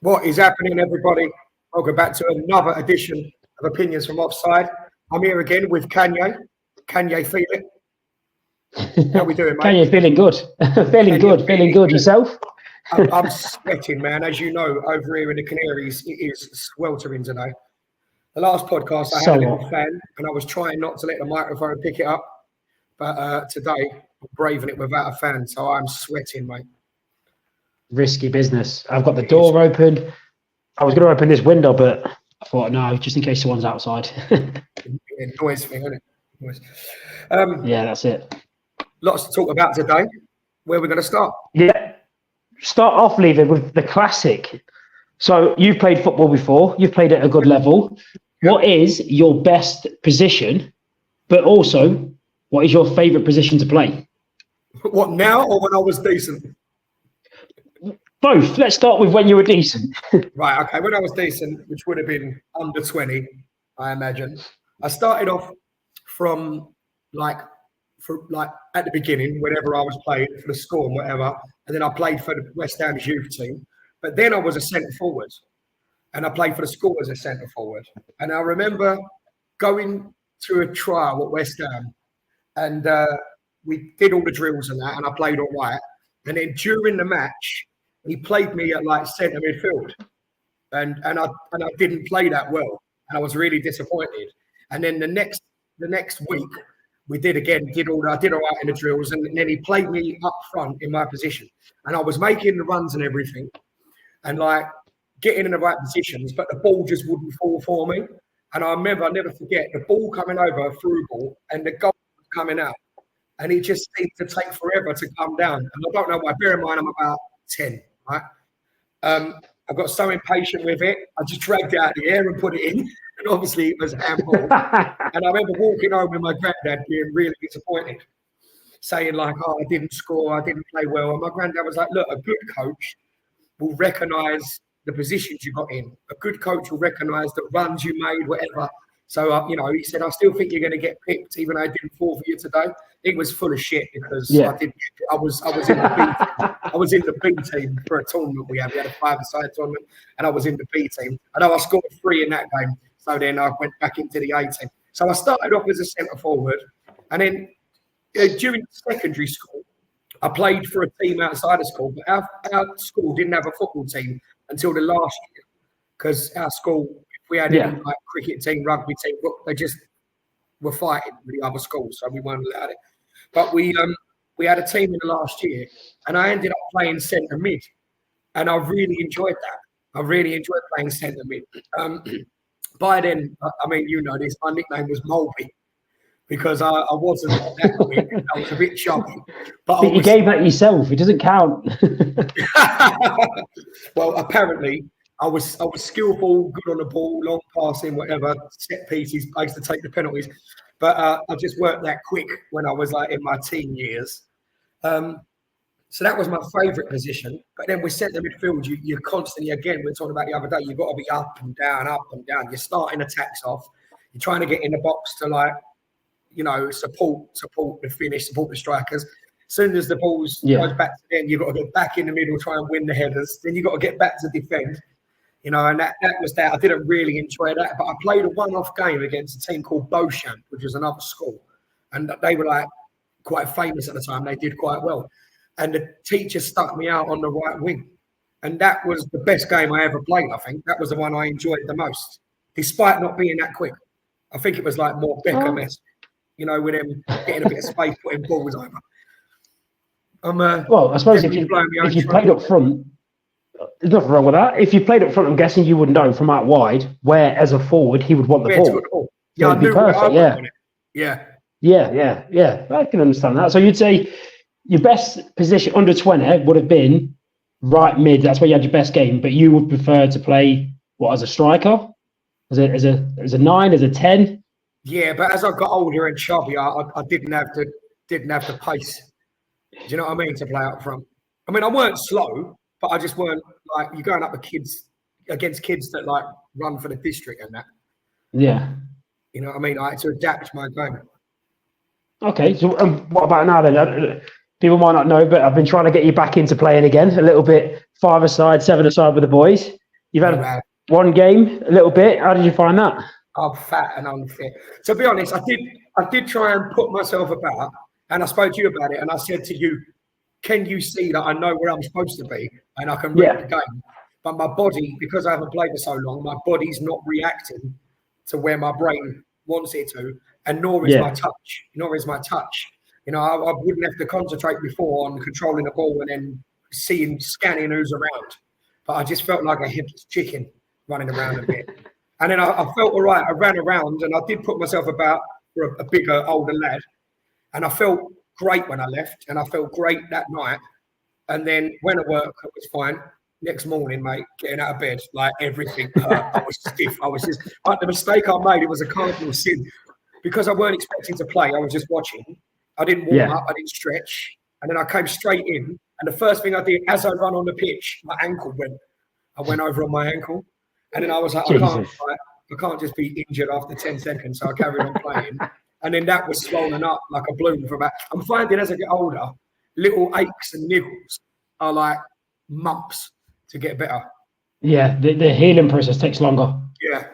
What is happening, everybody? Welcome back to another edition of Opinions from Offside. I'm here again with Kanye. Kanye, feel it? How we doing, mate? Kanye, feeling good. feeling good. Yourself? I'm sweating, man. As you know, over here in the Canaries, it is sweltering today. The last podcast, I had a little fan, and I was trying not to let the microphone pick it up. But today, I'm braving it without a fan, so I'm sweating, mate. Risky business. I've got the door open. I was going to open this window, but I thought, no, just in case someone's outside. Noise thing, isn't it? Noise. Yeah, that's it. Lots to talk about today. Where we're going to start? Yeah. Start off, Lever, with the classic. So you've played football before. You've played at a good level. What is your best position? But also, what is your favourite position to play? What, now or when I was decent? Both. Let's start with when you were decent. Right, okay. When I was decent, which would have been under 20, I imagine. I started off from at the beginning, whenever I was playing for the school and whatever, and then I played for the West Ham's youth team. But then I was a centre forward, and I played for the school as a centre forward. And I remember going to a trial at West Ham, and we did all the drills and that, and I played all right. And then during the match, he played me at centre midfield, and I didn't play that well, and I was really disappointed. And then the next week, we did all right in the drills, and then he played me up front in my position, and I was making the runs and everything, and getting in the right positions, but the ball just wouldn't fall for me. And I remember, I'll never forget, the ball coming over, a through ball, and the goal coming out, and it just seemed to take forever to come down. And I don't know why. Bear in mind, I'm about 10. Right, I got so impatient with it, I just dragged it out of the air and put it in, and obviously it was a handball. And I remember walking home with my granddad being really disappointed, saying "Oh, I didn't score, I didn't play well." And my granddad was like, "Look, a good coach will recognise the positions you got in. A good coach will recognise the runs you made, whatever." So, he said, "I still think you're going to get picked, even though I didn't fall for you today." It was full of shit because I was in the B team. I was in the B team for a tournament we had. We had a 5-a-side tournament, and I was in the B team. I know I scored 3 in that game, so then I went back into the A team. So I started off as a centre forward, and then during secondary school, I played for a team outside of school. But our school didn't have a football team until the last year, because our school, we had any cricket team, rugby team, they just were fighting with the other schools, so we weren't allowed it. But we had a team in the last year, and I ended up playing centre mid, and I really enjoyed that. I really enjoyed playing centre mid. By then, I mean, you know this, my nickname was Mulby, because I wasn't that quick. I was a bit chubby. But you gave that yourself. It doesn't count. Well, apparently, I was skillful, good on the ball, long passing, whatever, set pieces. I used to take the penalties. But I just weren't that quick when I was in my teen years. So that was my favourite position. But then with centre midfield, you're constantly, again, we were talking about the other day, you've got to be up and down, up and down. You're starting attacks off. You're trying to get in the box to support the finish, support the strikers. As soon as the ball's goes back to them, you've got to get back in the middle, try and win the headers. Then you've got to get back to defend. And that was that. I didn't really enjoy that, but I played a one-off game against a team called Beauchamp, which was another school. And they were quite famous at the time. They did quite well. And the teacher stuck me out on the right wing. And that was the best game I ever played, I think. That was the one I enjoyed the most, despite not being that quick. I think it was more Beckham-esque, with them getting a bit of space, putting balls over. Well, I suppose if you played up front, there's nothing wrong with that. If you played up front, I'm guessing you would know from out wide where, as a forward, he would want the ball. Yeah, I knew perfect. Yeah. I can understand that. So you'd say your best position under 20 would have been right mid. That's where you had your best game. But you would prefer to play as a striker, as a 9, as a 10. Yeah, but as I got older and chubby, I didn't have the pace. Do you know what I mean, to play up front? I mean, I weren't slow, but I just weren't you're going up against kids that run for the district and that. Yeah. You know what I mean? I had to adapt my game. Okay, so what about now then? People might not know, but I've been trying to get you back into playing again, a little bit 5-a-side, 7-a-side with the boys. You've had one game, a little bit. How did you find that? I'm fat and unfit. To be honest, I did try and put myself about, and I spoke to you about it, and I said to you, can you see that I know where I'm supposed to be and I can read the game? But my body, because I haven't played for so long, my body's not reacting to where my brain wants it to, and nor is my touch. You know, I wouldn't have to concentrate before on controlling the ball and then scanning who's around. But I just felt like a headless chicken running around a bit. And then I felt all right. I ran around and I did put myself about for a bigger, older lad. And I felt great when I left, and I felt great that night. And then went to work, it was fine. Next morning, mate, getting out of bed, like everything hurt. I was stiff. I was just, but the mistake I made, it was a cardinal sin. Because I weren't expecting to play, I was just watching. I didn't warm up, I didn't stretch. And then I came straight in. And the first thing I did, as I run on the pitch, my ankle went. I went over on my ankle. And then I was like, I can't just be injured after 10 seconds. So I carried on playing. And then that was swollen up like a balloon for about. I'm finding as I get older, little aches and niggles are like months to get better. Yeah, the healing process takes longer. Yeah.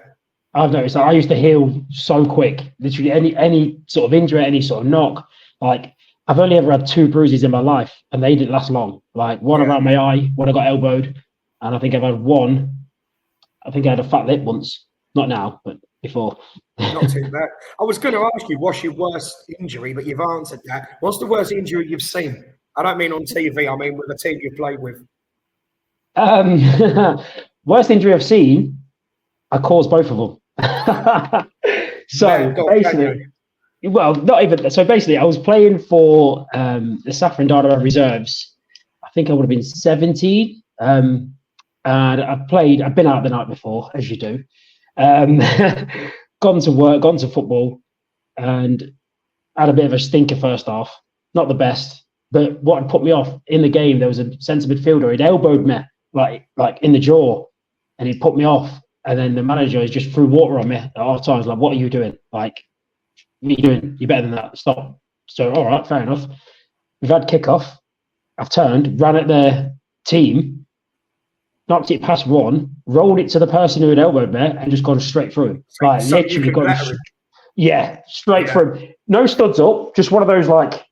I've noticed that I used to heal so quick. Literally any sort of injury, any sort of knock. Like, I've only ever had 2 bruises in my life, and they didn't last long. Like, one around my eye when I got elbowed, and I think I've had one. I think I had a fat lip once. Not now, but before. Not too bad. I was going to ask you, what's your worst injury, but you've answered that. What's the worst injury you've seen? I don't mean on TV. I mean with the team you played with. Worst injury I've seen, I caused both of them. So basically, well, not even. So basically, I was playing for the Saffron Dardar Reserves. I think I would have been 17. And I'd been out the night before, as you do. Gone to work, gone to football, and had a bit of a stinker first half. Not the best, but what had put me off in the game, there was a centre midfielder. He'd elbowed me like in the jaw, and he'd put me off. And then the manager just threw water on me at half time. Like, what are you doing? Like, what are you doing? You're better than that. Stop. So, all right, fair enough. We've had kickoff. I've turned, ran at the team, knocked it past one, rolled it to the person who had elbowed me, and just gone straight through. Like, so literally gone, straight through. No studs up, just one of those, like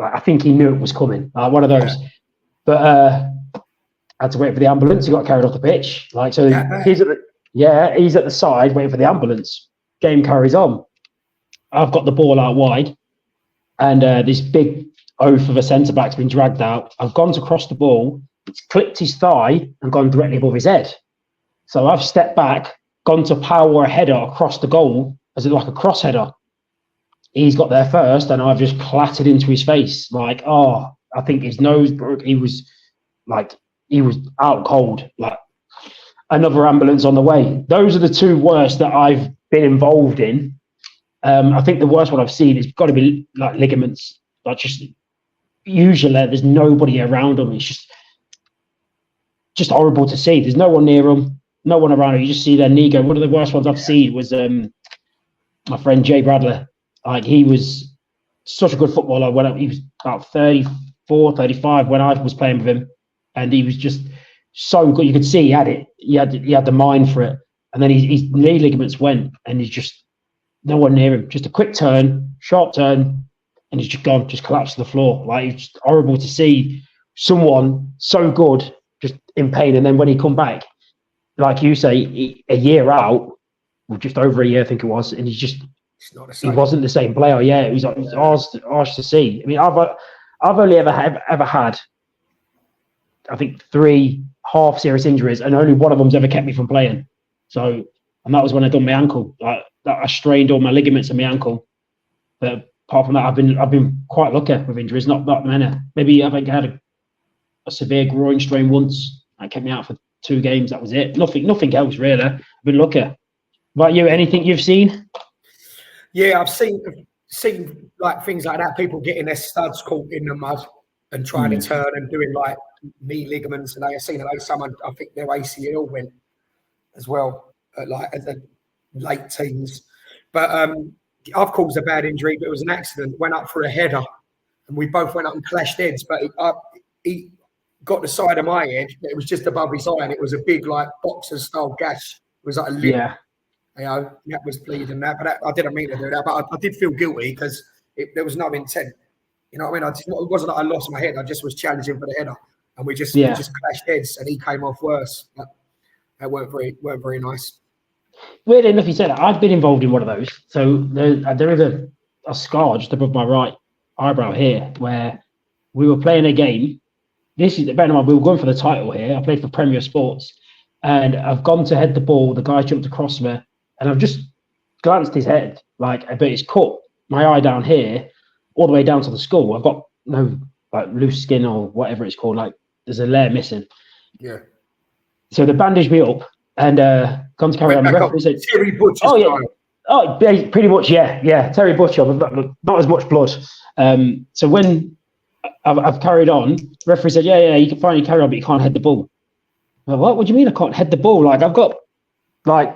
I think he knew it was coming. One of those. But I had to wait for the ambulance. He got carried off the pitch. Like, so he's at the side waiting for the ambulance. Game carries on. I've got the ball out wide, and this big oaf of a centre back's been dragged out. I've gone to cross the ball. It's clipped his thigh and gone directly above his head. So I've stepped back, gone to power a header across the goal, as like a cross header. He's got there first, and I've just clattered into his face. Like, I think his nose broke. He was out cold. Like, another ambulance on the way. Those are the 2 worst that I've been involved in. I think the worst one I've seen has got to be like ligaments. Like, just usually there's nobody around them. It's just horrible to see. There's no one near them, no one around them. You just see their knee go. One of the worst ones I've seen was my friend Jay Bradley. Like, he was such a good footballer. He was about 34, 35 when I was playing with him, and he was just so good. You could see he had it. He had the mind for it. And then his knee ligaments went, and he's just no one near him. Just a quick turn, sharp turn, and he's just gone, just collapsed to the floor. Like, it's just horrible to see someone so good just in pain. And then when he come back, like you say, a year out, or just over a year, I think it was, and he wasn't the same player. Yeah, it was harsh to see. I mean, I've only ever had, I think, 3 half serious injuries, and only one of them's ever kept me from playing. So, and that was when I done my ankle. I strained all my ligaments in my ankle. But apart from that, I've been quite lucky with injuries. Not that many. Maybe I think I had a severe groin strain once. That kept me out for 2 games. That was it. Nothing else really. I've been lucky. About you, anything you've seen? Yeah, I've seen like things like that. People getting their studs caught in the mud and trying to turn and doing like knee ligaments. And I've seen someone, I think their ACL went as well, at the late teens. But I've caused a bad injury, but it was an accident. Went up for a header, and we both went up and clashed heads. But got the side of my head, but it was just above his eye, and it was a big like boxer style gash. It was like a lip. Yeah. You know, that was bleeding that, but I didn't mean to do that. But I did feel guilty because there was no intent. You know what I mean? It wasn't like I lost my head. I just was challenging for the header, and we just clashed heads, and he came off worse. But that weren't very nice. Weird enough, you said that. I've been involved in one of those. So there is a scar just above my right eyebrow here, where we were playing a game. This is bear in mind, we were going for the title here. I played for Premier Sports, and I've gone to head the ball. The guy jumped across me, and I've just glanced his head, but it's cut my eye down here, all the way down to the skull. I've got no like loose skin or whatever it's called. Like there's a layer missing. Yeah. So they bandaged me up and gone to carry on. The referee said, Terry Butcher. "Oh yeah, oh pretty much, yeah. Terry Butcher, but not as much blood." So when I've carried on, the referee said, "Yeah, you can finally carry on, but you can't head the ball." Well, what do you mean I can't head the ball? Like I've got like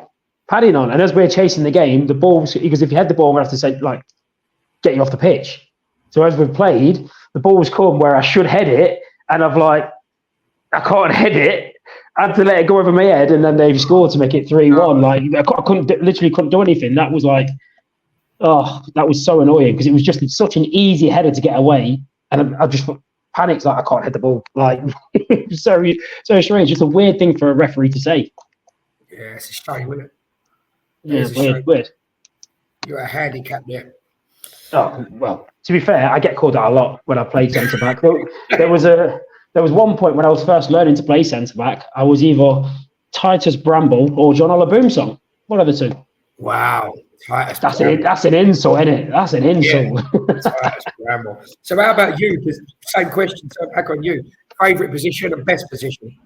padding on, and as we're chasing the game, the ball, because if you head the ball, I'm gonna have to say like get you off the pitch. So as we've played, the ball's come where I should head it, and I've like I can't head it. I had to let it go over my head, and then they've scored to make it 3-1. Like I literally couldn't do anything. That was like, that was so annoying because it was just such an easy header to get away, and I just panicked like I can't hit the ball. Like so strange. Just a weird thing for a referee to say. Yeah, it's a shame, isn't it? Yeah, weird. You're a handicap there. Oh well, to be fair, I get called out a lot when I played centre back. There was one point when I was first learning to play centre back. I was either Titus Bramble or John Oliver Boomsong. One of the two. Wow, that's an insult, isn't it? That's an insult. Yeah, Titus Bramble. So how about you? Same question. So back on you. Favourite position and best position.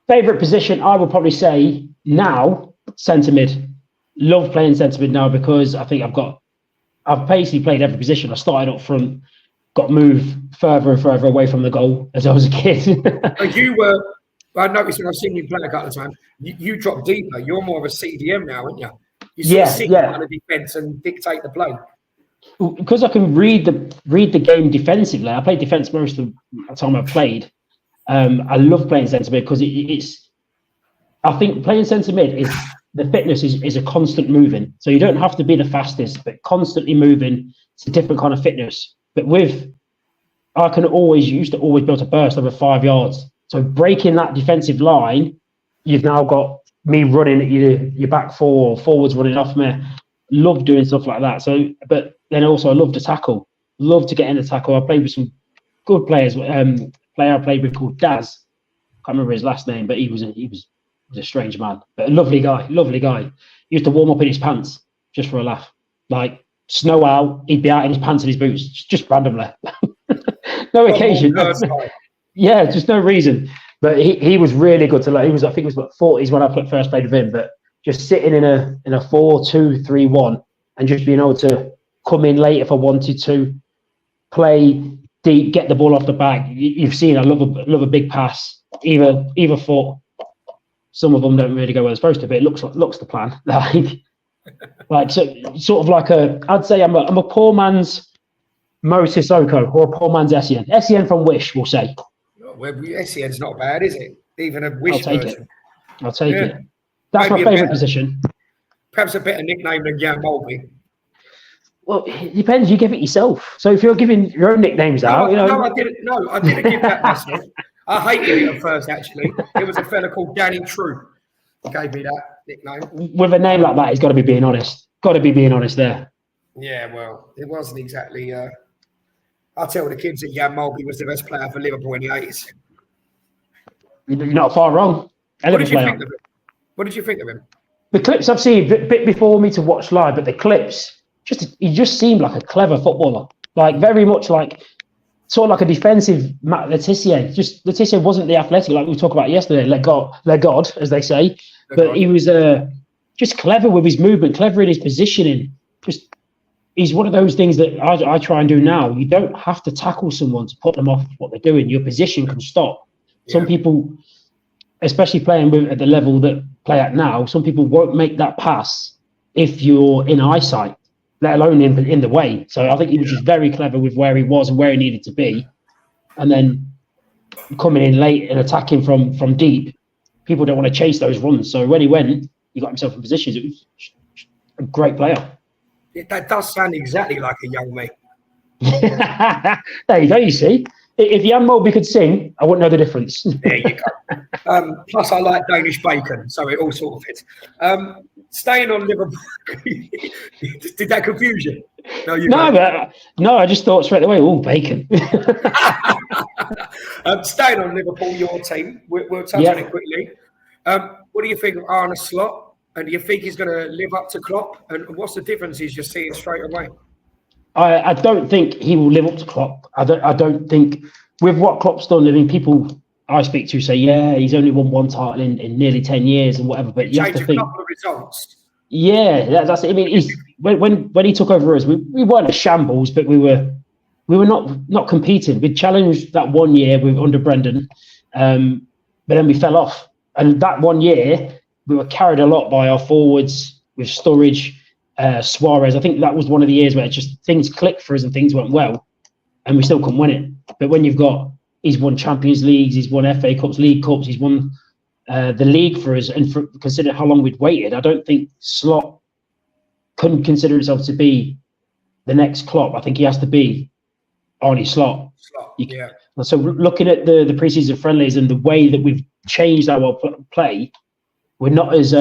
Favourite position, I would probably say now centre mid. Love playing centre mid now because I think I've basically played every position. I started up front. Got moved further and further away from the goal as I was a kid. I noticed when I've seen you play a couple of times, you drop deeper. You're more of a CDM now, aren't you? You sort of sit on the defence and dictate the play. Because I can read the game defensively. I played defence most of the time I played. I love playing centre mid because it's. I think playing centre mid is the fitness is a constant moving. So you don't have to be the fastest, but constantly moving. It's a different kind of fitness. But I used to always be able to burst over 5 yards. So breaking that defensive line, you've now got me running at your back four or forwards running off me. Love doing stuff like that. So, but then also I love to tackle. Love to get in the tackle. I played with some good players. Player I played with called Daz. Can't remember his last name, but he was a strange man, but a lovely guy. He used to warm up in his pants just for a laugh. Like snow out, he'd be out in his pants and his boots, just randomly. No occasion. Yeah, just no reason. But he was really good to learn. I think he was about 40s when I first played with him. But just sitting in a 4-2-3-1 and just being able to come in late if I wanted to, play deep, get the ball off the back. You've seen I love a big pass, either foot. Some of them don't really go where they're supposed to, but it looks the plan. Like so, sort of like I'd say I'm a poor man's Mo Sissoko or a poor man's Essien. Essien from Wish, we'll say. Well, Essien's not bad, is it? Even a Wish version. I'll take it. That's maybe my favourite position. Perhaps a better nickname than Jan Mulvey. Well, it depends. You give it yourself. So if you're giving your own nicknames out, No, I didn't give that myself. I hated it at first, actually. It was a fella called Danny True who gave me that nickname. With a name like that, he's got to be being honest. Got to be being honest there. Yeah, well, it wasn't exactly. I tell the kids that Jan Mulvey was the best player for Liverpool in the 80s. You're not far wrong. What did you think of him? The clips I've seen, a bit before me to watch live, but the clips, he just seemed like a clever footballer. Like, very much like, sort of like a defensive Matt Letizia. Just, Letizia wasn't the athletic, like we talked about yesterday, let God, as they say. But he was just clever with his movement, clever in his positioning. He's one of those things that I try and do now. You don't have to tackle someone to put them off what they're doing. Your position can stop. Yeah. Some people, especially playing at the level that play at now, some people won't make that pass if you're in eyesight, let alone in the way. So I think he was just very clever with where he was and where he needed to be. And then coming in late and attacking from deep, people don't want to chase those runs. So when he went, he got himself in positions. It was a great player. That does sound exactly like a young me. There you go, you see. If Jan Molby could sing, I wouldn't know the difference. There you go. Plus, I like Danish bacon, so it all sort of fits. Staying on Liverpool, did that confuse you? No, I just thought straight away, oh, bacon. Staying on Liverpool, your team, we'll touch on it quickly. What do you think of Arne Slot? And do you think he's going to live up to Klopp? And what's the differences you're seeing straight away? I don't think he will live up to Klopp. I don't think with what Klopp's done. I mean, people I speak to say, yeah, he's only won one title in nearly 10 years and whatever. But you have to think, a couple of results. Yeah, that's. I mean, when he took over us, we weren't a shambles, but we were not competing. We challenged that 1 year under Brendan, but then we fell off. And that 1 year, we were carried a lot by our forwards with Sturridge. Suarez, I think that was one of the years where just things clicked for us and things went well, and we still couldn't win it. But when he's won Champions Leagues, he's won FA Cups, League Cups, he's won the league for us, and consider how long we'd waited, I don't think Slot couldn't consider himself to be the next Klopp. I think he has to be Arne Slot. Yeah. So looking at the pre-season friendlies and the way that we've changed our play, we're not as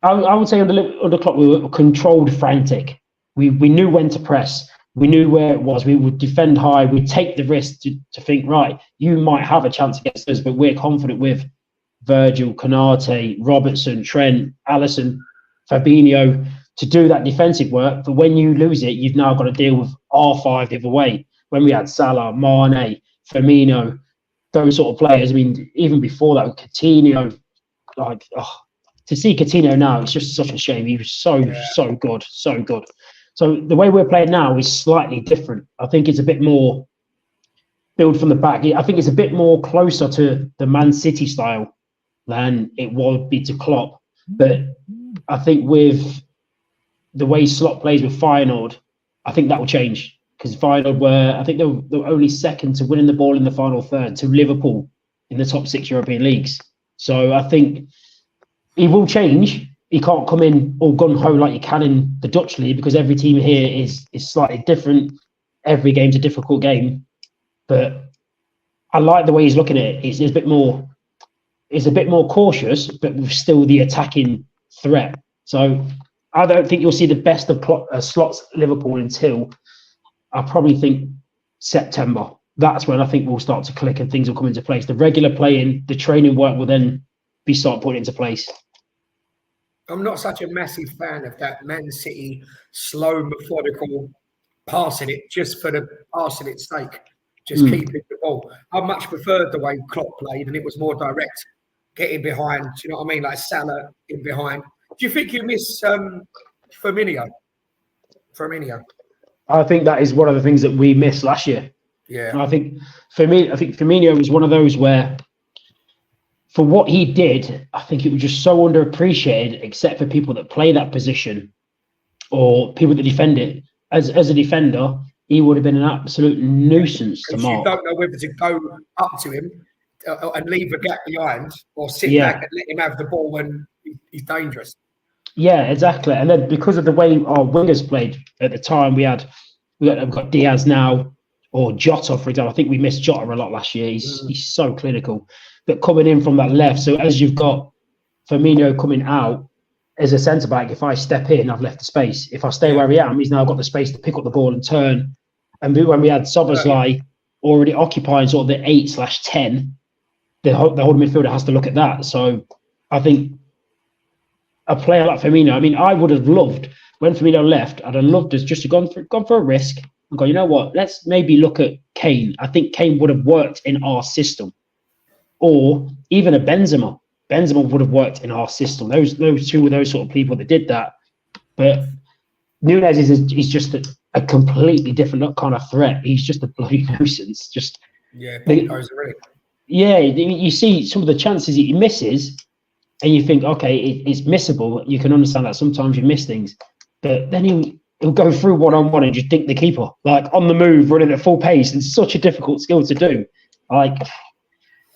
I would say under Klopp we were controlled, frantic. We knew when to press. We knew where it was. We would defend high. We'd take the risk to think, right, you might have a chance against us, but we're confident with Virgil, Konate, Robertson, Trent, Alisson, Fabinho to do that defensive work. But when you lose it, you've now got to deal with R5 the other way. When we had Salah, Mane, Firmino, those sort of players. I mean, even before that, Coutinho, to see Coutinho now, it's just such a shame. He was so good. So the way we're playing now is slightly different. I think it's a bit more build from the back. I think it's a bit more closer to the Man City style than it would be to Klopp. But I think with the way Slot plays with Feyenoord, I think that will change. Because Feyenoord I think they were only second to winning the ball in the final third to Liverpool in the top 6 European leagues. So I think he will change. He can't come in all gung-ho like you can in the Dutch league because every team here is slightly different. Every game's a difficult game. But I like the way he's looking at it. It's a bit more cautious, but with still the attacking threat. So I don't think you'll see the best of Slot's Liverpool until I probably think September. That's when I think we'll start to click and things will come into place. The regular playing, the training work will then be start putting into place. I'm not such a massive fan of that Man City slow, methodical passing it just for the passing its sake, just keeping the ball. I much preferred the way Klopp played, and it was more direct, getting behind. Do you know what I mean? Like Salah in behind. Do you think you miss Firmino? I think that is one of the things that we missed last year. Yeah. And I think Firmino was one of those where, for what he did, I think it was just so underappreciated, except for people that play that position or people that defend it. As a defender, he would have been an absolute nuisance to mark. You don't know whether to go up to him and leave a gap behind or sit back and let him have the ball when he's dangerous. Yeah, exactly. And then because of the way our wingers played at the time, we've got Diaz now or Jota, for example. I think we missed Jota a lot last year. He's so clinical. But coming in from that left, so as you've got Firmino coming out as a centre back, if I step in, I've left the space. If I stay where I am, he's now got the space to pick up the ball and turn. And when we had Szoboszlai already occupying sort of the 8/10, the holding midfielder has to look at that. So I think a player like Firmino, I mean, I would have loved when Firmino left. I'd have loved us just to gone for a risk and go, you know what? Let's maybe look at Kane. I think Kane would have worked in our system. Or even a Benzema. Benzema would have worked in our system. Those two were those sort of people that did that. But Nunez is just a completely different kind of threat. He's just a bloody nuisance. You see some of the chances that he misses, and you think, okay, it's missable. You can understand that sometimes you miss things, but then he'll go through one-on-one and just dink the keeper, like on the move, running at full pace. It's such a difficult skill to do. Like,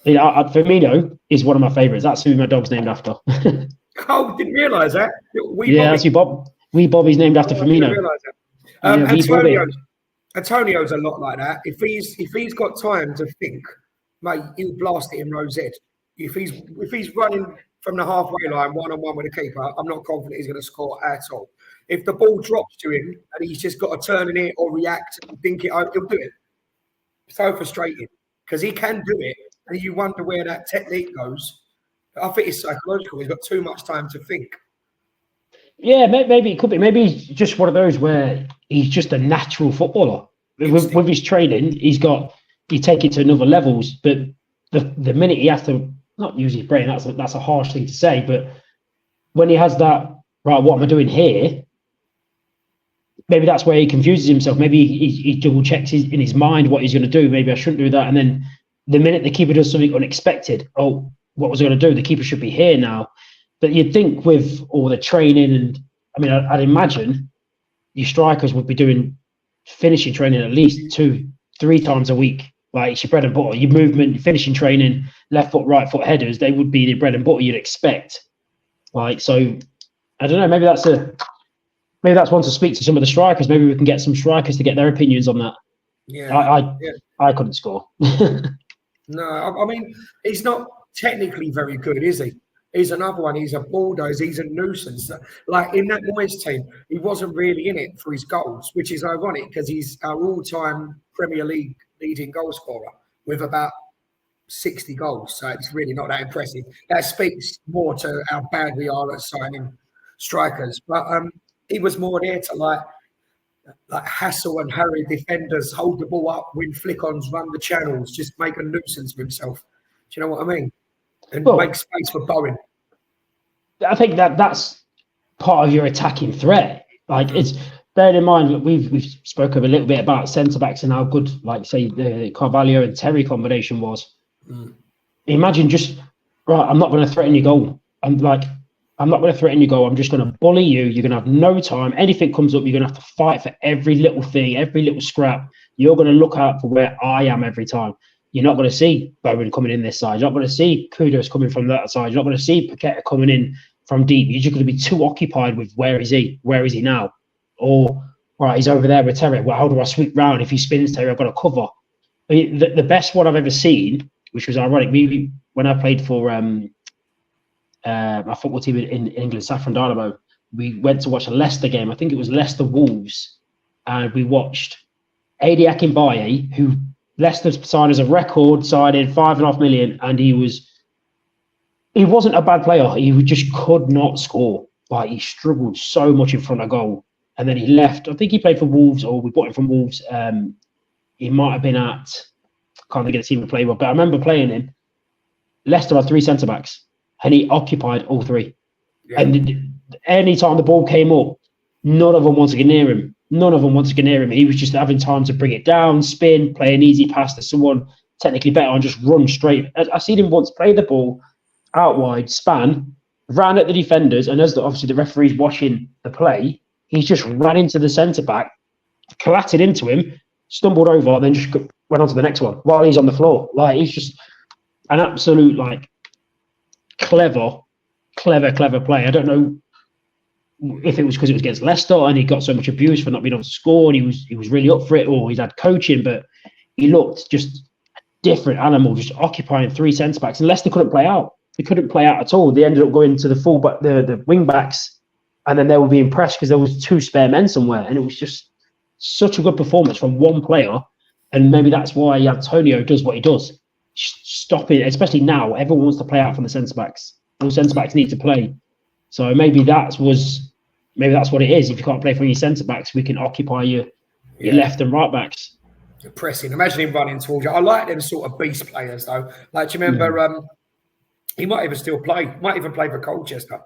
Firmino is one of my favourites. That's who my dog's named after. Oh, didn't realise that. That's who Bob. Wee Bobby's named after Firmino. I didn't realise that. Antonio's a lot like that. If he's got time to think, mate, he'll blast it in row Z. If he's running from the halfway line one-on-one with a keeper, I'm not confident he's going to score at all. If the ball drops to him and he's just got to turn in it or react and think it, he'll do it. So frustrating because he can do it, and you wonder where that technique goes. I think it's psychological. He's got too much time to think. Yeah, maybe it could be. Maybe he's just one of those where he's just a natural footballer. With his training, you take it to another levels. But the minute he has to not use his brain, that's a harsh thing to say. But when he has that, right, what am I doing here? Maybe that's where he confuses himself. Maybe he double checks in his mind what he's going to do. Maybe I shouldn't do that. And then the minute the keeper does something unexpected, oh, what was I going to do? The keeper should be here now. But you'd think with all the training and, I mean, I'd imagine your strikers would be doing finishing training at least 2-3 times a week. Like, it's your bread and butter. Your movement, your finishing training, left foot, right foot headers, they would be the bread and butter you'd expect. Like, so, I don't know, maybe that's one to speak to some of the strikers. Maybe we can get some strikers to get their opinions on that. Yeah. I couldn't score. No, I mean, he's not technically very good, is he? He's another one. He's a bulldozer. He's a nuisance. Like in that Moyes team, he wasn't really in it for his goals, which is ironic because he's our all-time Premier League leading goal scorer with about 60 goals. So it's really not that impressive. That speaks more to how bad we are at signing strikers. But he was more there to like hassle and harry defenders, hold the ball up, win flick-ons, run the channels, just make a nuisance of himself. Do you know what I mean? And make space for Bowen. I think that's part of your attacking threat. Like, it's bearing in mind that we've spoken a little bit about centre backs and how good, like, say, the Carvalho and Terry combination was. Imagine just, right, I'm not going to threaten your goal. I'm not going to threaten your goal. I'm just going to bully you. You're going to have no time. Anything comes up, you're going to have to fight for every little thing, every little scrap. You're going to look out for where I am every time. You're not going to see Bowen coming in this side. You're not going to see Kudus coming from that side. You're not going to see Paqueta coming in from deep. You're just going to be too occupied with where is he? Where is he now? Or, all right, he's over there with Terry. Well, how do I sweep round? If he spins Terry, I've got to cover. I mean, the best one I've ever seen, which was ironic, when I played for my football team in England, Saffron Dynamo, we went to watch a Leicester game. I think it was Leicester Wolves. And we watched Adi Akinbaye, who Leicester signed as a record signing, $5.5 million, and he wasn't a bad player. He just could not score. Like, he struggled so much in front of goal. And then he left. I think he played for Wolves, or we bought him from Wolves. He might have been at, can't think of the team to play with, but I remember playing him. Leicester had 3 centre backs, and he occupied all 3. Yeah. And any time the ball came up, none of them wanted to get near him. He was just having time to bring it down, spin, play an easy pass to someone technically better, and just run straight. I've seen him once play the ball out wide, span, ran at the defenders, and as obviously the referee's watching the play, he's just ran into the centre-back, collapsed into him, stumbled over, and then just went on to the next one while he's on the floor. Like, he's just an absolute, like, clever play. I don't know if it was because it was against Leicester and he got so much abuse for not being able to score and he was really up for it, or he's had coaching, but he looked just a different animal, just occupying 3 centre-backs. And Leicester couldn't play out. They couldn't play out at all. They ended up going to the wing-backs, and then they would be impressed because there was 2 spare men somewhere. And it was just such a good performance from one player. And maybe that's why Antonio does what he does. Stopping, especially now, everyone wants to play out from the centre-backs. All centre-backs need to play. So maybe that's what it is. If you can't play for your centre-backs, we can occupy your left and right backs. You're pressing. Imagine him running towards you. I like them sort of beast players, though. Like, do you remember, he might even still play. Might even play for Colchester.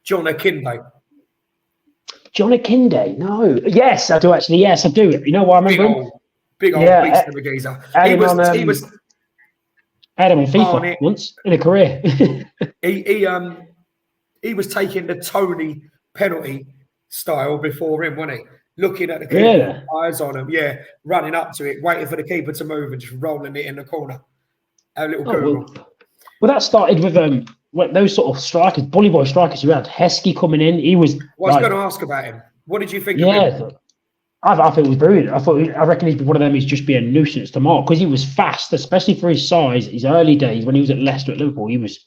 John Akinde. John Akinde? No. Yes, I do actually. Yes, I do. You know what I remember him? Big old beast of a geezer. He was I had him on FIFA once in a career. He was taking the Tony penalty style before him, wasn't he? Looking at the keeper, Yeah. eyes on him, running up to it, waiting for the keeper to move and just rolling it in the corner. A little Google. Well, that started with those sort of strikers, bully boy strikers you had. Heskey coming in, he was. Well, I was going to ask about him. What did you think of him? I think it was brilliant. I reckon he's one of them. He's just be a nuisance to mark because he was fast, especially for his size. His early days when he was at Leicester, at Liverpool, he was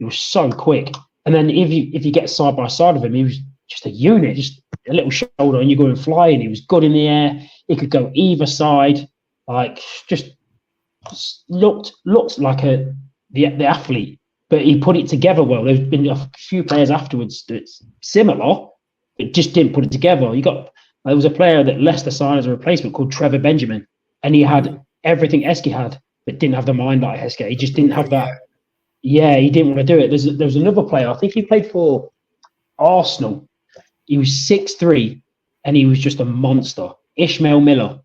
so quick. And then if you get side by side of him, he was just a unit, just a little shoulder, and you're going flying. He was good in the air. He could go either side, like just looked like the athlete. But he put it together well. There's been a few players afterwards that's similar, but just didn't put it together. There was a player that Leicester signed as a replacement called Trevor Benjamin, and he had everything Heskey had, but didn't have the mind like Heskey. He just didn't have that. Yeah, he didn't want to do it. There was another player, I think he played for Arsenal. He was 6'3", and he was just a monster. Ishmael Miller,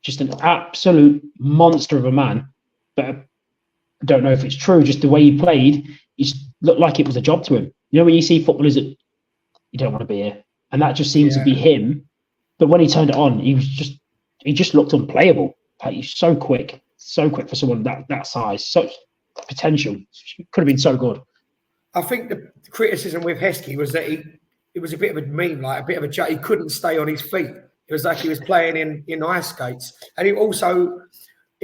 just an absolute monster of a man. But I don't know if it's true, just the way he played, it looked like it was a job to him. You know when you see footballers that you don't want to be here, and that just seems to be him. But when he turned it on, he just looked unplayable. Like, he's so quick for someone that size, such potential. Could have been so good. I think the criticism with Heskey was that it was a bit of a meme, like a bit of a joke. He couldn't stay on his feet. It was like he was playing in ice skates, and he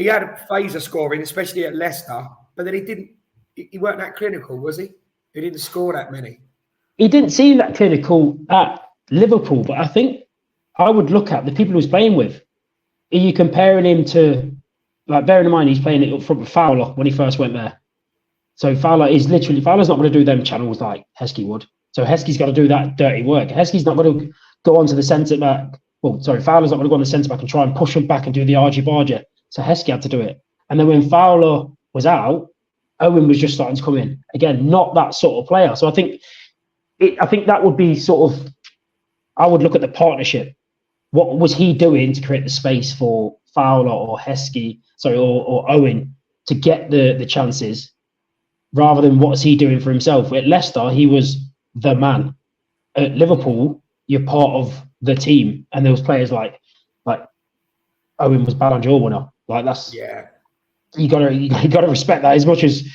had a phaser scoring, especially at Leicester. But then he weren't that clinical, was he? He didn't score that many. He didn't seem that clinical at Liverpool, but I think I would look at the people he was playing with. Are you comparing him to, like, bearing in mind he's playing it up front with Fowler when he first went there? So Fowler's not going to do them channels like Heskey would. So Heskey's got to do that dirty work. Heskey's not going to go onto the centre back. Fowler's not going to go on the centre back and try and push him back and do the argy-bargy. So Heskey had to do it. And then when Fowler was out, Owen was just starting to come in. Again, not that sort of player. So I think that would be sort of, I would look at the partnership. What was he doing to create the space for Fowler or Heskey, or Owen to get the chances, rather than what's he doing for himself? At Leicester, he was the man. At Liverpool, you're part of the team, and there was players like Owen was Ballon d'Or winner. Like that's you gotta respect that as much as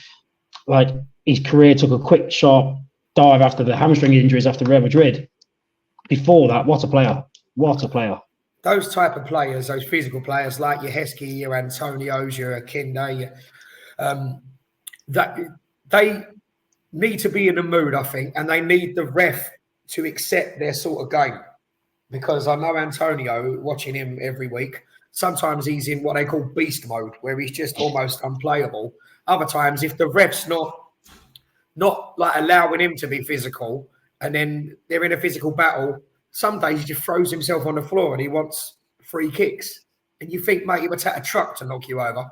like his career took a quick sharp dive after the hamstring injuries after Real Madrid. Before that, what a player. What a player. Those type of players, those physical players like your Heskey, your Antonios, your Akinde, that they need to be in the mood, I think, and they need the ref to accept their sort of game. Because I know Antonio, watching him every week, sometimes he's in what they call beast mode, where he's just almost unplayable. Other times, if the ref's not like allowing him to be physical, and then they're in a physical battle, some days he just throws himself on the floor and he wants free kicks. And you think, mate, he would take a truck to knock you over.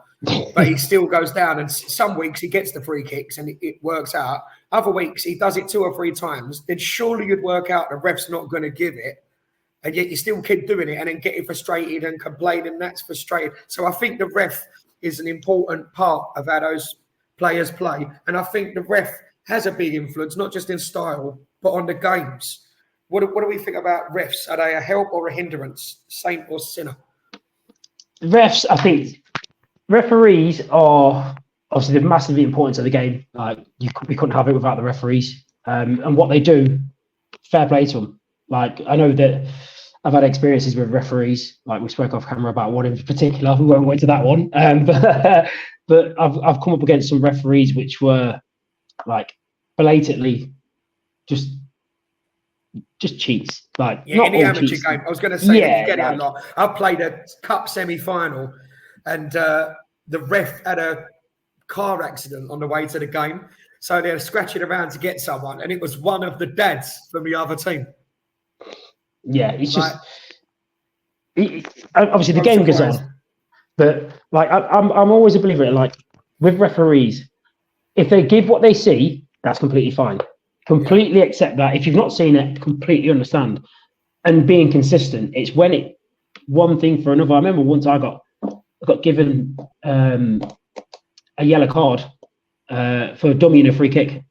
But he still goes down. And some weeks he gets the free kicks and it works out. Other weeks he does it 2 or 3 times. Then surely you'd work out the ref's not going to give it. And yet you still keep doing it and then getting frustrated and complaining. That's frustrating. So I think the ref is an important part of how those players play. And I think the ref has a big influence, not just in style, but on the games. What do we think about refs? Are they a help or a hindrance, saint or sinner? Refs, I think referees are obviously the massively important to the game. We couldn't have it without the referees. And what they do, fair play to them. Like, I know that I've had experiences with referees. Like, we spoke off camera about one in particular. We won't go into that one. But I've come up against some referees which were like blatantly just cheats. Like, not in the amateur cheats. Game. I was going to say, you get it a lot. I played a cup semi-final, and the ref had a car accident on the way to the game, so they're scratching around to get someone, and it was one of the dads from the other team. Yeah, it's like, just obviously the game goes on, but like I'm always a believer in, like, with referees, if they give what they see, that's completely fine. Completely accept that. If you've not seen it, completely understand. And being consistent. It's when it one thing for another. I remember once I got given a yellow card for dummying a free kick.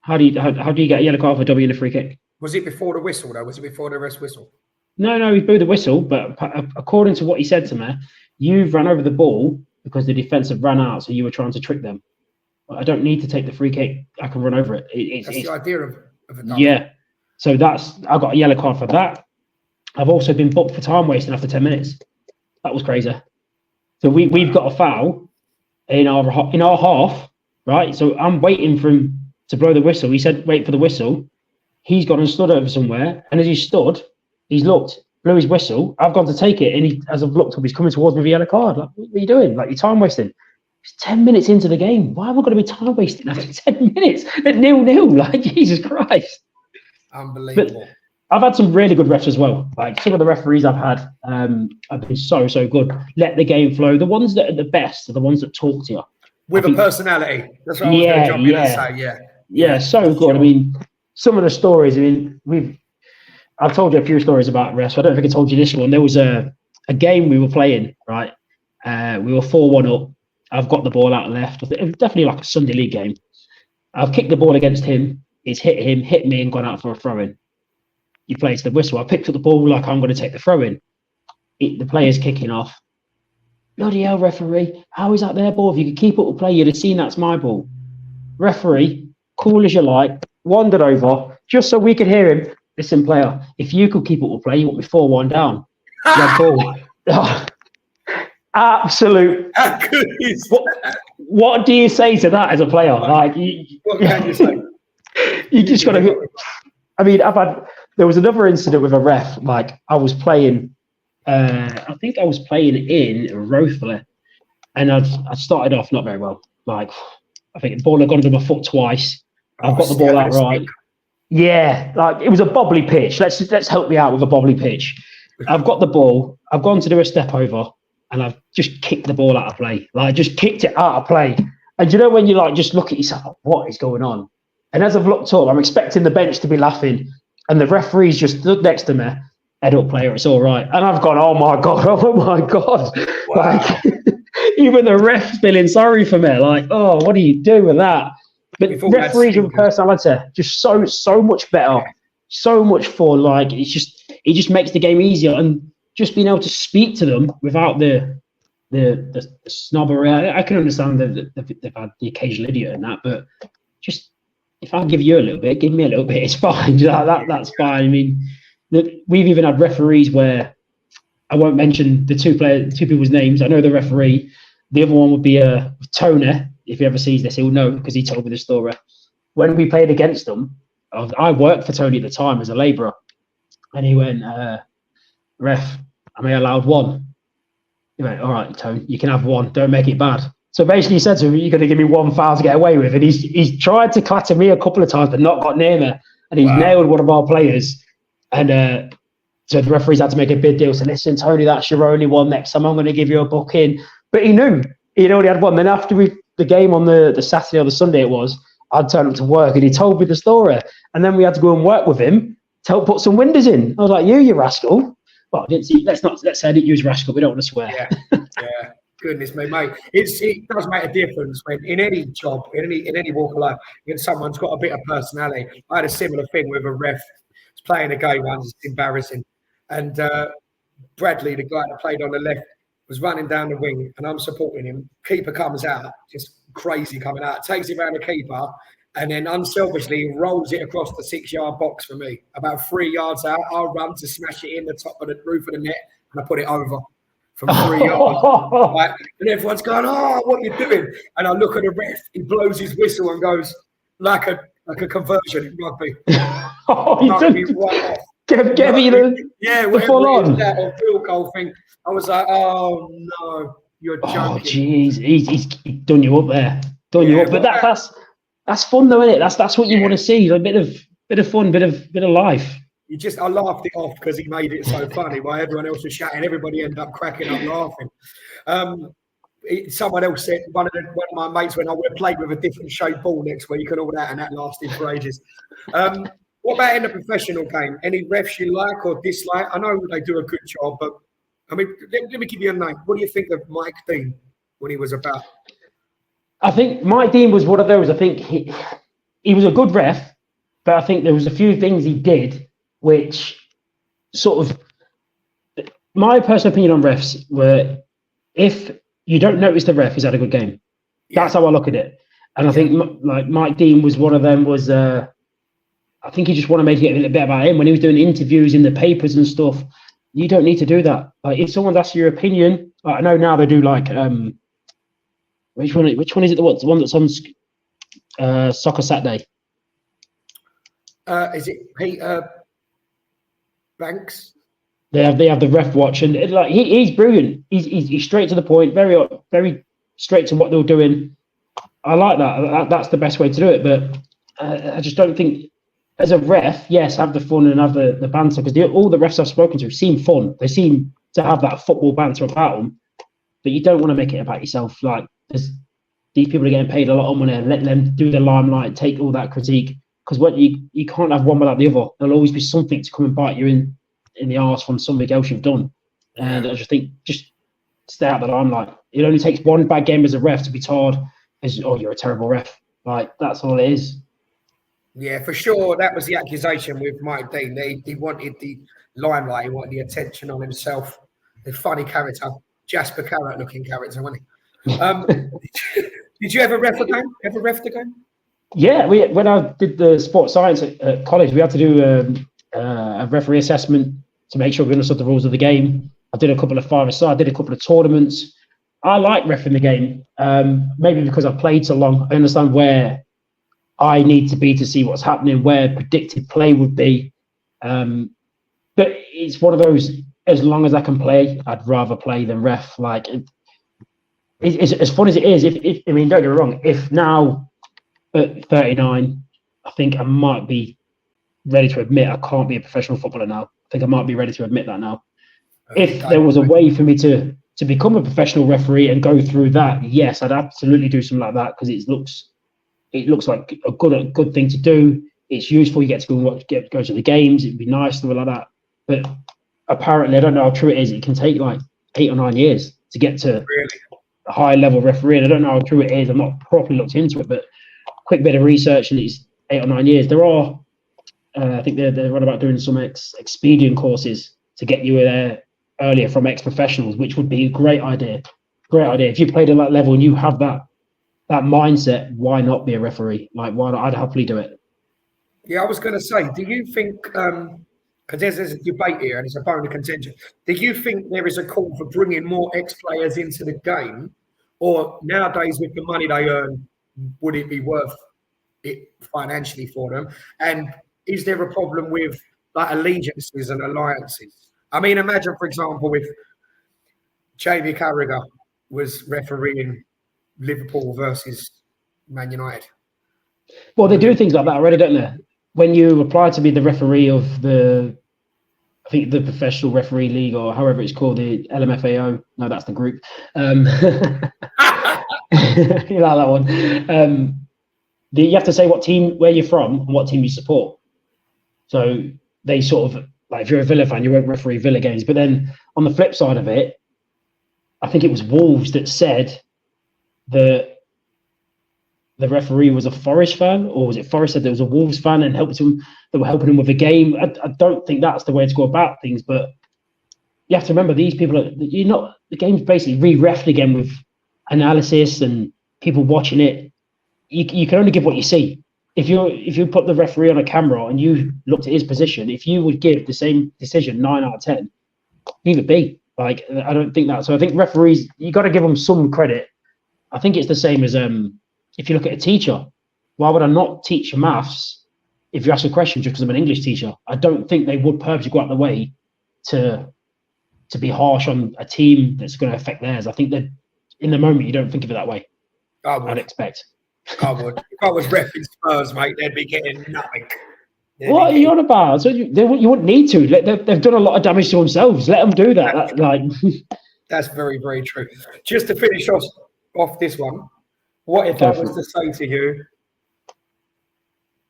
How do you get a yellow card for W in a free kick? Was it before the whistle though? Was it before the rest whistle? No, he blew the whistle, but according to what he said to me, you've run over the ball because the defence have ran out, so you were trying to trick them. I don't need to take the free kick. I can run over it. That's the idea of a double. Yeah. So I got a yellow card for that. I've also been booked for time wasting after 10 minutes. That was crazy. So we've got a foul in our half, right? So I'm waiting for him to blow the whistle. He said, wait for the whistle. He's gone and stood over somewhere. And as he stood, he's looked, blew his whistle. I've gone to take it. And as I've looked up, he's coming towards me with a yellow card. Like, what are you doing? Like, you're time wasting. It's 10 minutes into the game. Why am I going to be time wasting after 10 minutes at 0-0? Like, Jesus Christ. Unbelievable. But I've had some really good refs as well. Like, some of the referees I've had have been so good. Let the game flow. The ones that are the best are the ones that talk to you. With a personality. That's what I was going to jump in and say, Yeah, so good. I mean, some of the stories, I've told you a few stories about refs. I don't think I told you this one. There was a game we were playing, right? We were 4-1 up. I've got the ball out left. It was definitely like a Sunday league game. I've kicked the ball against him. It's hit him, hit me, and gone out for a throw-in. He plays the whistle. I picked up the ball like I'm going to take the throw-in. The player's kicking off. Bloody hell, referee. How is that their ball? If you could keep up with play, you'd have seen that's my ball. Referee, cool as you like, wandered over just so we could hear him. Listen, player, if you could keep up with play, you want me 4-1 down. Red ball. Oh, absolute. How good is that? What do you say to that as a player? Like, what can you say? You just got to. I mean, there was another incident with a ref. Like, I was playing. I think I was playing in Rothley, and I started off not very well. Like, I think the ball had gone under my foot twice. I've got the ball out right. Yeah, like it was a bobbly pitch. Let's help me out with a bobbly pitch. I've got the ball. I've gone to do a step over, and I've just kicked the ball out of play. Like, just kicked it out of play. And you know when you like just look at yourself, what is going on? And as I've looked up, I'm expecting the bench to be laughing, and the referee's just stood next to me. Head up, player, it's all right. And I've gone, oh my god. Wow. Like, even the ref's feeling sorry for me. Like, oh, what do you do with that? But referees with personality, just so much better, so much fun. Like, it just makes the game easier, and just being able to speak to them without the snobbery. I can understand that they've had the occasional idiot and that, but just if I give you a little bit, give me a little bit, it's fine. That's fine. I mean, we've even had referees where I won't mention the two people's names. I know the referee. The other one would be Tony. If he ever sees this, he'll know because he told me the story. When we played against them, I worked for Tony at the time as a labourer, and he went, "Ref, am I allowed one?" He went, "All right, Tony, you can have one. Don't make it bad." So basically, he said to me, "You're going to give me one foul to get away with," and he's tried to clatter me a couple of times, but not got near me, and he's nailed one of our players. And so the referees had to make a big deal. So listen, Tony, that's your only one. Next time I'm going to give you a booking. But he knew he'd already had one. Then after the game on the Saturday or the Sunday it was, I'd turned up to work and he told me the story. And then we had to go and work with him to help put some windows in. I was like, you rascal. Well, I didn't see. Let's say I didn't use rascal. We don't want to swear. Yeah. Goodness me, mate. It does make a difference when in any job, in any walk of life, when someone's got a bit of personality. I had a similar thing with a ref. Playing a game once, it's embarrassing. And Bradley, the guy that played on the left, was running down the wing, and I'm supporting him. Keeper comes out, just crazy coming out, takes it around the keeper, and then unselfishly rolls it across the 6-yard box for me. About 3 yards out, I'll run to smash it in the top of the roof of the net, and I put it over from 3 yards. Like, and everyone's going, "Oh, what are you doing?" And I look at the ref, he blows his whistle and goes, like a conversion in rugby. Get me the full on. That field goal thing. I was like, oh no, you're joking. Oh jeez, he's done you up there. You up. But that's fun though, isn't it? That's what you want to see. A bit of fun, bit of life. I laughed it off because he made it so funny. While everyone else was shouting, everybody ended up cracking up laughing. Someone else said, one of my mates went, "I played with a different shaped ball next week," and all that, and that lasted for ages. What about in the professional game? Any refs you like or dislike? I know they do a good job, but I mean, let me give you a name. What do you think of Mike Dean when he was about? I think Mike Dean was one of those. I think he was a good ref, but I think there was a few things he did which sort of, my personal opinion on refs were, if you don't notice the ref, he's had a good game. That's how I look at it. And I think like Mike Dean was one of them. Was I think he just want to make it a little bit about him when he was doing interviews in the papers and stuff. You don't need to do that. Like, if someone's asked your opinion, like, I know now they do like which one is it? The one that's on Soccer Saturday? Is it Peter Banks? They have the ref watch, and like he's brilliant. He's straight to the point, very straight to what they're doing. I like that. That's the best way to do it. But I just don't think, as a ref, yes, have the fun and have the banter, because all the refs I've spoken to seem fun. They seem to have that football banter about them. But you don't want to make it about yourself. Like, these people are getting paid a lot of money. Let them do the limelight, take all that critique, because what you can't have one without the other. There'll always be something to come and bite you in the arse from something else you've done. And I just think, just stay out of the limelight. It only takes one bad game as a ref to be tarred as, oh, you're a terrible ref. Like, that's all it is. Yeah, for sure. That was the accusation with Mike Dean. He wanted the limelight. He wanted the attention on himself. A funny character. Jasper Carrot looking character, wasn't he? Did you ever ref a game? Ever ref the game? Yeah, when I did the sports science at college, we had to do a referee assessment to make sure we understood the rules of the game. I did a couple of 5-a-side, I did a couple of tournaments. I like reffing the game, maybe because I've played so long. I understand where I need to be to see what's happening, where predicted play would be. But it's one of those, as long as I can play, I'd rather play than ref. Like, it's as fun as it is. If I mean, don't get me wrong, if now at 39, I think I might be ready to admit I can't be a professional footballer now. I think I might be ready to admit that now. If there was a way for me to become a professional referee and go through that, yes, I'd absolutely do something like that, because it looks like a good thing to do. It's useful. You get to go to the games. It'd be nice, stuff like that. But apparently, I don't know how true it is. It can take like 8 or 9 years to get to a high level referee. And I don't know how true it is. I'm not properly looked into it, but quick bit of research, and it's 8 or 9 years. There are, I think they're on about doing some expedient courses to get you there earlier from ex-professionals, which would be a great idea. Great idea. If you played at that level and you have that mindset, why not be a referee? Like, why not? I'd happily do it. Yeah, I was going to say, do you think, because there's a debate here and it's a bone of contention, do you think there is a call for bringing more ex-players into the game? Or nowadays, with the money they earn, would it be worth it financially for them? And is there a problem with like allegiances and alliances? I mean, imagine, for example, if Jamie Carragher was refereeing Liverpool versus Man United. Well, they do things like that already, don't they? When you apply to be the referee of I think the Professional Referee League, or however it's called, the LMFAO. No, that's the group. You like that one? You have to say what team, where you're from, and what team you support. So they sort of, like, if you're a Villa fan, you won't referee Villa games. But then on the flip side of it, I think it was Wolves that said that the referee was a Forest fan, or was it Forest said there was a Wolves fan and they were helping him with a game. I don't think that's the way to go about things, but you have to remember, these people the game's basically re-refed again with analysis and people watching it. You can only give what you see. If you put the referee on a camera and you looked at his position, if you would give the same decision 9 out of 10, leave it be. Like, I don't think that. So I think referees, you got to give them some credit. I think it's the same as if you look at a teacher. Why would I not teach maths if you ask a question just because I'm an English teacher? I don't think they would purposely go out of the way to be harsh on a team that's going to affect theirs. I think that in the moment you don't think of it that way. I'd expect. I would. If I was repping Spurs, mate, they'd be getting nothing. What are you on about? So you wouldn't need to. They've done a lot of damage to themselves. Let them do that. That's very, very true. Just to finish off this one, what if I was to say to you,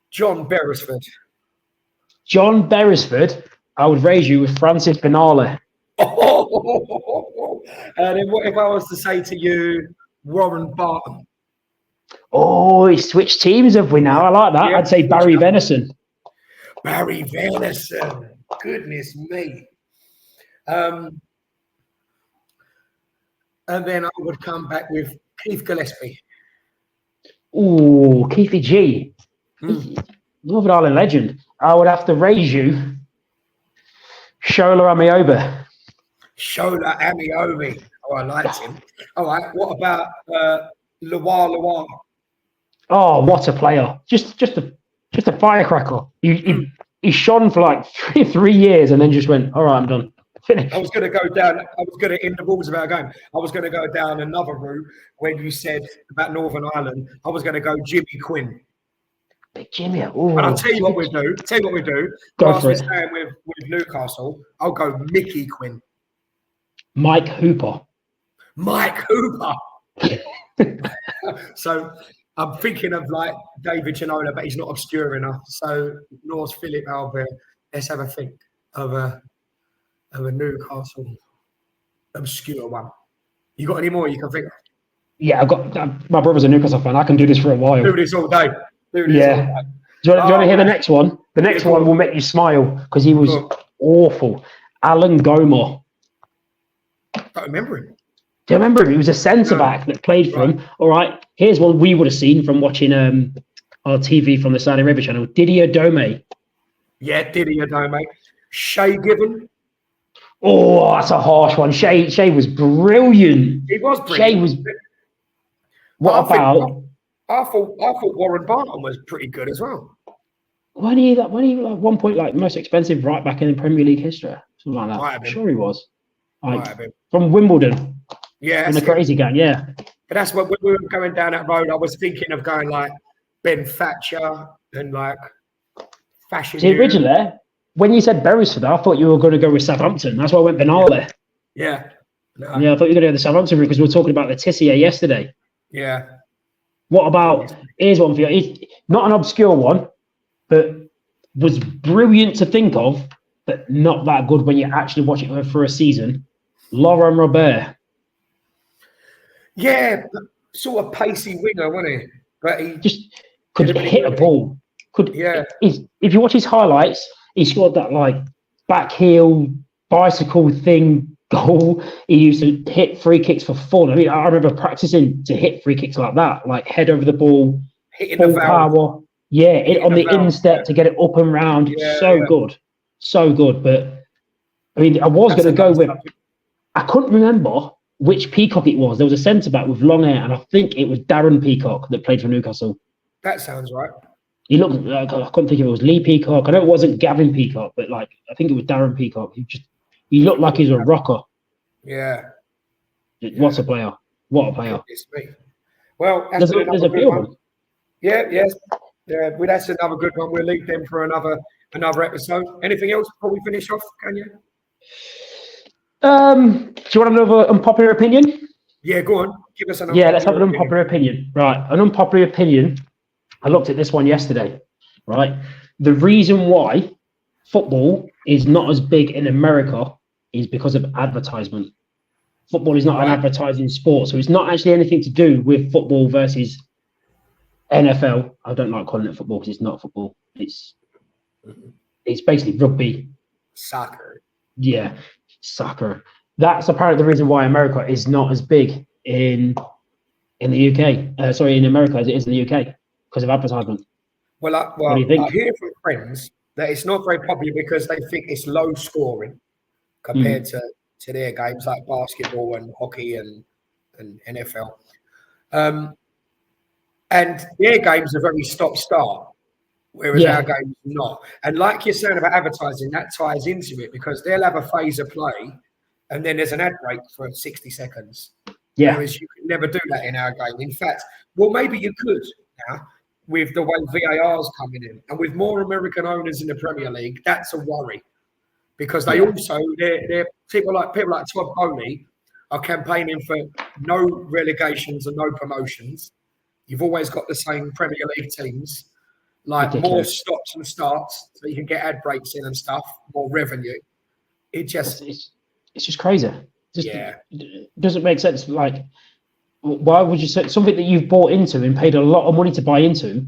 John Beresford? John Beresford, I would raise you with Francis Benali. And then what if I was to say to you, Warren Barton? Oh, he switched teams, have we now? I like that. Yeah, I'd say Barry Venison. Barry Venison. Goodness me. And then I would come back with Keith Gillespie. Ooh, Keithy G. Northern Ireland legend. I would have to raise you Shola Amioba. Shola Amiobi. Oh, I liked him. All right. What about Loire? Oh, what a player! Just a firecracker. He shone for like three years and then just went, all right, I'm done. Finished. I was going to go down. I was going to, in the rules of our game, I was going to go down another route when you said about Northern Ireland. I was going to go Jimmy Quinn. Big Jimmy. Ooh. But I'll tell you what we do. Go for it. Staying with Newcastle, I'll go Mickey Quinn. Mike Hooper. So I'm thinking of like David Ginola, but he's not obscure enough. So North Philip Albert. Let's have a think of a Newcastle obscure one. You got any more you can think of? Yeah, I've got my brother's a Newcastle fan. I can do this for a while. Do this all day. Do you want to hear the next one? The next one will make you smile because he was awful. Alan Gomor. I don't remember him. Do you remember him? He was a centre back that played for him. All right, here's one we would have seen from watching our TV from the Saudi Arabia channel. Didier Dome. Yeah, Didier Dome. Shay Given. Oh, that's a harsh one. Shay was brilliant. He was brilliant. Shay was. I thought Warren Barton was pretty good as well. When he like one point like most expensive right back in the Premier League history, something like that. I'm sure he was. Like, from Wimbledon. Yeah, in the crazy game. Yeah. But that's what when we were going down that road. I was thinking of going like Ben Thatcher and like fashion. See, originally, when you said Beresford, I thought you were going to go with Southampton. That's why I went Bernal there. Yeah. No. Yeah, I thought you were going to go the Southampton route because we were talking about Letitia yesterday. Yeah. What about, here's one for you. It's not an obscure one, but was brilliant to think of, but not that good when you actually watch it for a season. Laurent Robert. Yeah, sort of pacey winger, wasn't he? But he just could hit a ball. If you watch his highlights, he scored that like back heel bicycle thing goal. He used to hit free kicks for fun. I mean, I remember practicing to hit free kicks like that, like head over the ball, hitting the power. Yeah, on the instep to get it up and round. So good. But I mean, I was going to go with. I couldn't remember which Peacock it was. There was a centre back with long hair, and I think it was Darren Peacock that played for Newcastle. That sounds right. He looked. I couldn't think if it was Lee Peacock. I know it wasn't Gavin Peacock, but like I think it was Darren Peacock. He looked like he's a rocker. Yeah. What a player! What a player! It's me. Well, there's a few one. Yes. Yeah, well, that's another good one. We'll leave them for another episode. Anything else before we finish off, Kanye? Do you want another unpopular opinion? Yeah, go on. Give us an let's have an unpopular opinion. Right, an unpopular opinion. I looked at this one yesterday. Right, the reason why football is not as big in America is because of advertisement. Football is not an advertising sport, so it's not actually anything to do with football versus NFL. I don't like calling it football because it's not football. It's basically rugby. Soccer. Yeah, soccer. That's apparently the reason why America is not as big in the UK. In America as it is in the UK because of advertisement. Well, I hear from friends that it's not very popular because they think it's low scoring compared to their games like basketball and hockey and NFL. And their games are very stop-start, whereas our games are not. And like you're saying about advertising, that ties into it because they'll have a phase of play and then there's an ad break for 60 seconds. Yeah. Whereas you could never do that in our game. In fact, maybe you could now with the way VAR's coming in. And with more American owners in the Premier League, that's a worry. Because they also, they're people like Todd Bowley are campaigning for no relegations and no promotions. You've always got the same Premier League teams, like more stops and starts, so you can get ad breaks in and stuff, more revenue. It's just crazy. It doesn't make sense. Like Why would you say something that you've bought into and paid a lot of money to buy into?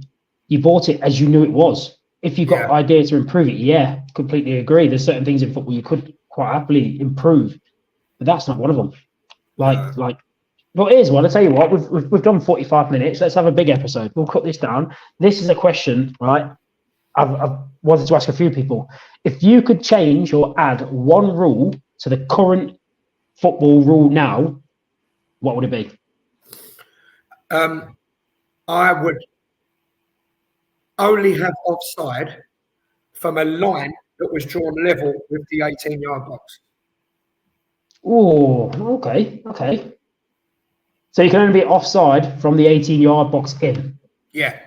You bought it as you knew it was. If you've got ideas to improve it, yeah, completely agree. There's certain things in football you could quite happily improve, but that's not one of them. Well, here's one. I'll tell you what, we've done 45 minutes. Let's have a big episode. We'll cut this down. This is a question, right? I've wanted to ask a few people. If you could change or add one rule to the current football rule now, what would it be? I would only have offside from a line that was drawn level with the 18-yard box. Oh, okay. So you can only be offside from the 18-yard box in. Yeah.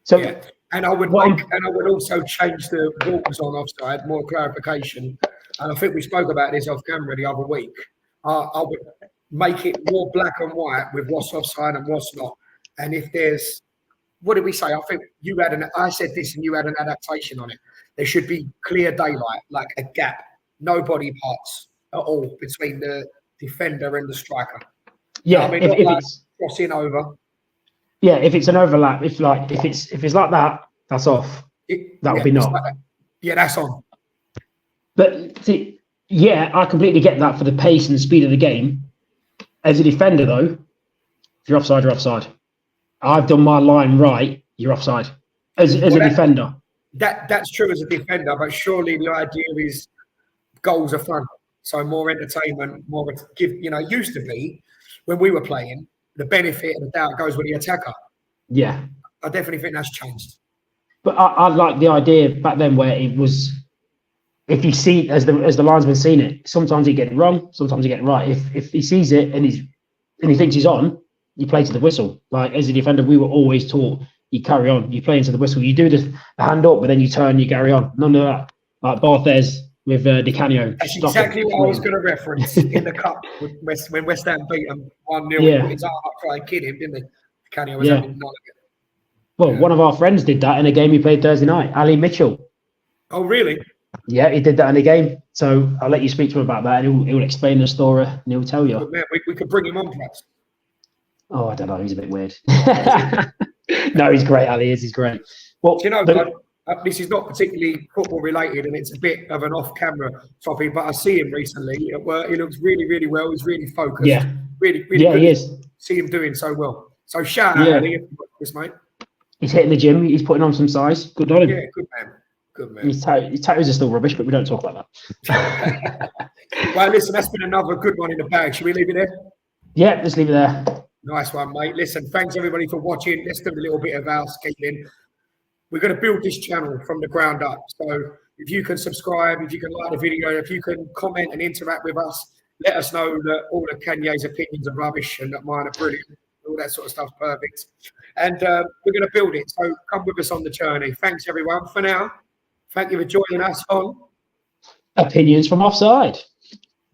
So yeah. And I would also change the rules on offside, more clarification. And I think we spoke about this off camera the other week. I would make it more black and white with what's offside and what's not. And if there's, what did we say? I think I said this and you had an adaptation on it. There should be clear daylight, like a gap, no body parts at all between the defender and the striker. Yeah, if it's crossing over. Yeah, if it's an overlap, if it's like that, that's off. That would be not. Like that. That's on. But see, I completely get that for the pace and the speed of the game. As a defender, though, if you're offside, you're offside. I've done my line right, you're offside. As a defender. That's true as a defender, but surely the idea is goals are fun. So more entertainment, more it used to be when we were playing, the benefit and the doubt goes with the attacker. Yeah. I definitely think that's changed. But I like the idea back then where it was, if you see, as the linesman seen it, sometimes he get it wrong, sometimes he get it right. If he sees it and he thinks he's on, you play to the whistle. Like as a defender, we were always taught you carry on, you play into the whistle, you do the hand up, but then you turn, you carry on. None of that. Like Barthez with Di Canio. That's exactly what I was going to reference in the cup when West Ham beat them 1-0. He put his arm up, tried to kid him, didn't he? Di Canio was having none of it. Well, one of our friends did that in a game he played Thursday night, Ali Mitchell. Oh, really? Yeah, he did that in a game. So I'll let you speak to him about that, and he'll explain the story, and he'll tell you. But man, we could bring him on, perhaps. Oh, I don't know. He's a bit weird. No, he's great, Ali. He's great. Well, this is not particularly football related, and it's a bit of an off-camera topic. But I see him recently. He looks really, really well. He's really focused. Yeah, really, really. Yeah, he is. See him doing so well. So shout out, Ali, this mate. He's hitting the gym. He's putting on some size. Good on him. Yeah, good man. Good man. His tattoos are still rubbish, but we don't talk about that. Well, listen, that's been another good one in the bag. Should we leave it there? Yeah, let's leave it there. Nice one, mate. Listen, thanks everybody for watching. Let's do a little bit of housekeeping. We're going to build this channel from the ground up. So if you can subscribe, if you can like the video, if you can comment and interact with us, let us know that all of Kanye's opinions are rubbish and that mine are brilliant. All that sort of stuff's perfect. And we're going to build it. So come with us on the journey. Thanks, everyone. For now, thank you for joining us on Opinions from Offside.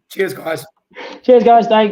Cheers, guys. Cheers, guys. Thanks.